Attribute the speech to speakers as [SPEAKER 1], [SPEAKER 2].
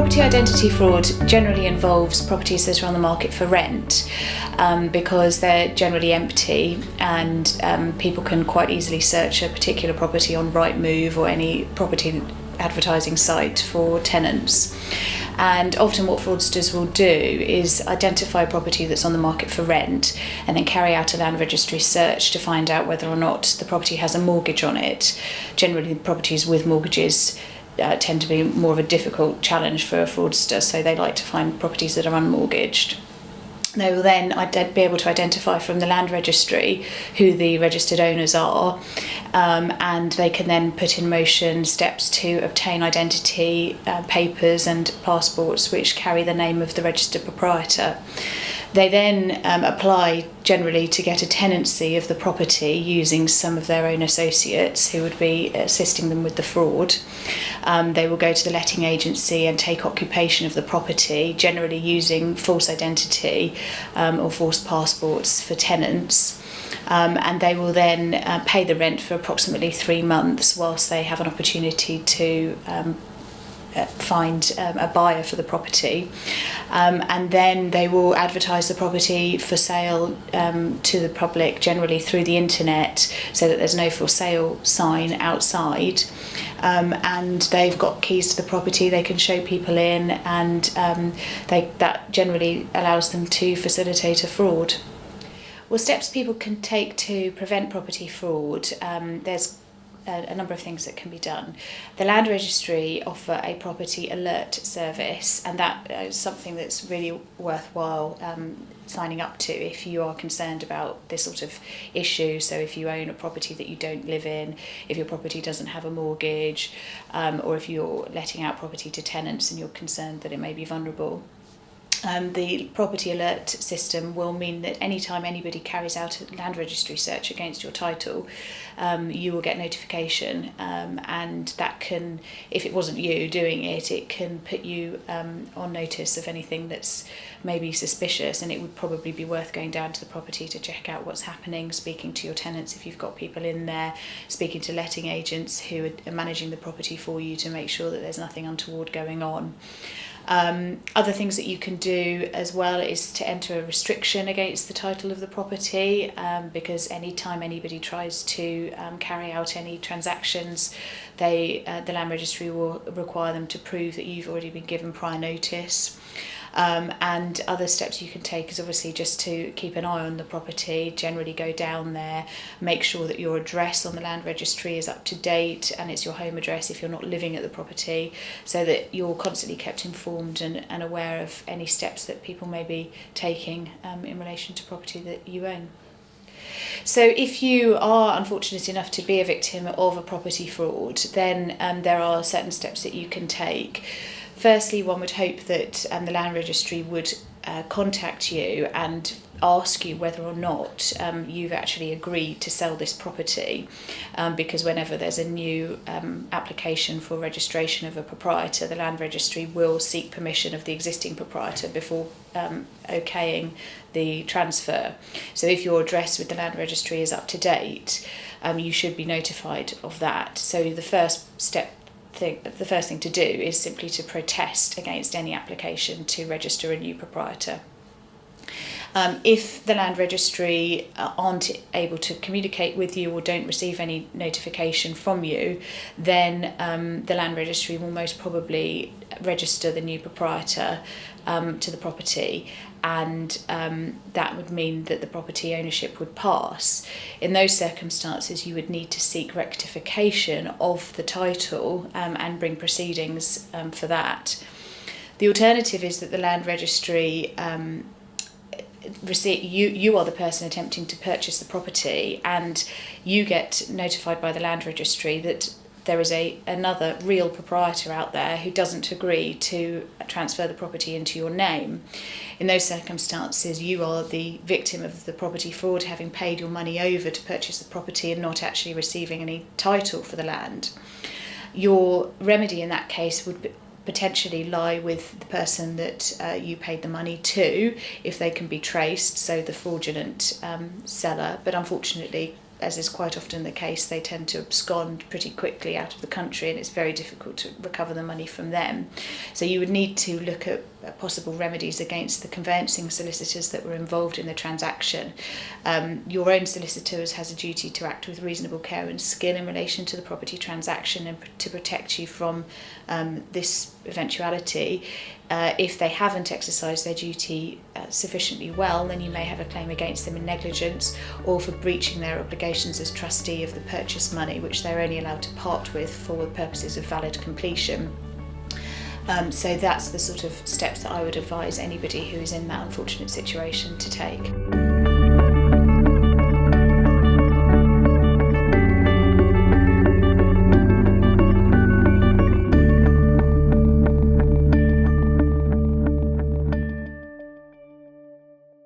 [SPEAKER 1] Property identity fraud generally involves properties that are on the market for rent because they're generally empty, and people can quite easily search a particular property on Rightmove or any property advertising site for tenants. And often what fraudsters will do is identify a property that's on the market for rent and then carry out a land registry search to find out whether or not the property has a mortgage on it. Generally, properties with mortgages tend to be more of a difficult challenge for a fraudster, so they like to find properties that are unmortgaged. They will then be able to identify from the land registry who the registered owners are, and they can then put in motion steps to obtain identity papers and passports which carry the name of the registered proprietor. They then apply generally to get a tenancy of the property using some of their own associates who would be assisting them with the fraud. They will go to the letting agency and take occupation of the property, generally using false identity or false passports for tenants. And they will then pay the rent for approximately 3 months whilst they have an opportunity to find a buyer for the property, and then they will advertise the property for sale to the public, generally through the internet, so that there's no for sale sign outside, and they've got keys to the property they can show people in, and that generally allows them to facilitate a fraud. Well, steps people can take to prevent property fraud, there's a number of things that can be done. The Land Registry offer a property alert service, and that is something that's really worthwhile signing up to if you are concerned about this sort of issue. So if you own a property that you don't live in, if your property doesn't have a mortgage, or if you're letting out property to tenants and you're concerned that it may be vulnerable. The property alert system will mean that anytime anybody carries out a land registry search against your title, you will get notification, and that can, if it wasn't you doing it, it can put you on notice of anything that's maybe suspicious, and it would probably be worth going down to the property to check out what's happening, speaking to your tenants if you've got people in there, speaking to letting agents who are managing the property for you to make sure that there's nothing untoward going on. Other things that you can do as well is to enter a restriction against the title of the property, because anytime anybody tries to carry out any transactions, the Land Registry will require them to prove that you've already been given prior notice. And other steps you can take is obviously just to keep an eye on the property, generally go down there, make sure that your address on the Land Registry is up to date and it's your home address if you're not living at the property, so that you're constantly kept informed and aware of any steps that people may be taking in relation to property that you own. So if you are unfortunate enough to be a victim of a property fraud, then there are certain steps that you can take. Firstly, one would hope that the Land Registry would contact you and ask you whether or not you've actually agreed to sell this property, because whenever there's a new application for registration of a proprietor, the Land Registry will seek permission of the existing proprietor before okaying the transfer. So if your address with the Land Registry is up to date, you should be notified of that. So the first thing to do is simply to protest against any application to register a new proprietor. If the Land Registry aren't able to communicate with you or don't receive any notification from you, then the Land Registry will most probably register the new proprietor to the property, and that would mean that the property ownership would pass. In those circumstances, you would need to seek rectification of the title and bring proceedings for that. The alternative is that the Land Registry you are the person attempting to purchase the property, and you get notified by the Land Registry that there is another real proprietor out there who doesn't agree to transfer the property into your name. In those circumstances, you are the victim of the property fraud, having paid your money over to purchase the property and not actually receiving any title for the land. Your remedy in that case would potentially lie with the person that you paid the money to, if they can be traced, so the fraudulent seller, but unfortunately as is quite often the case, they tend to abscond pretty quickly out of the country, and it's very difficult to recover the money from them. So you would need to look at possible remedies against the conveyancing solicitors that were involved in the transaction. Your own solicitor has a duty to act with reasonable care and skill in relation to the property transaction and to protect you from this eventuality. If they haven't exercised their duty sufficiently well, then you may have a claim against them in negligence or for breaching their obligations as trustee of the purchase money, which they're only allowed to part with for purposes of valid completion. So that's the sort of steps that I would advise anybody who is in that unfortunate situation to take.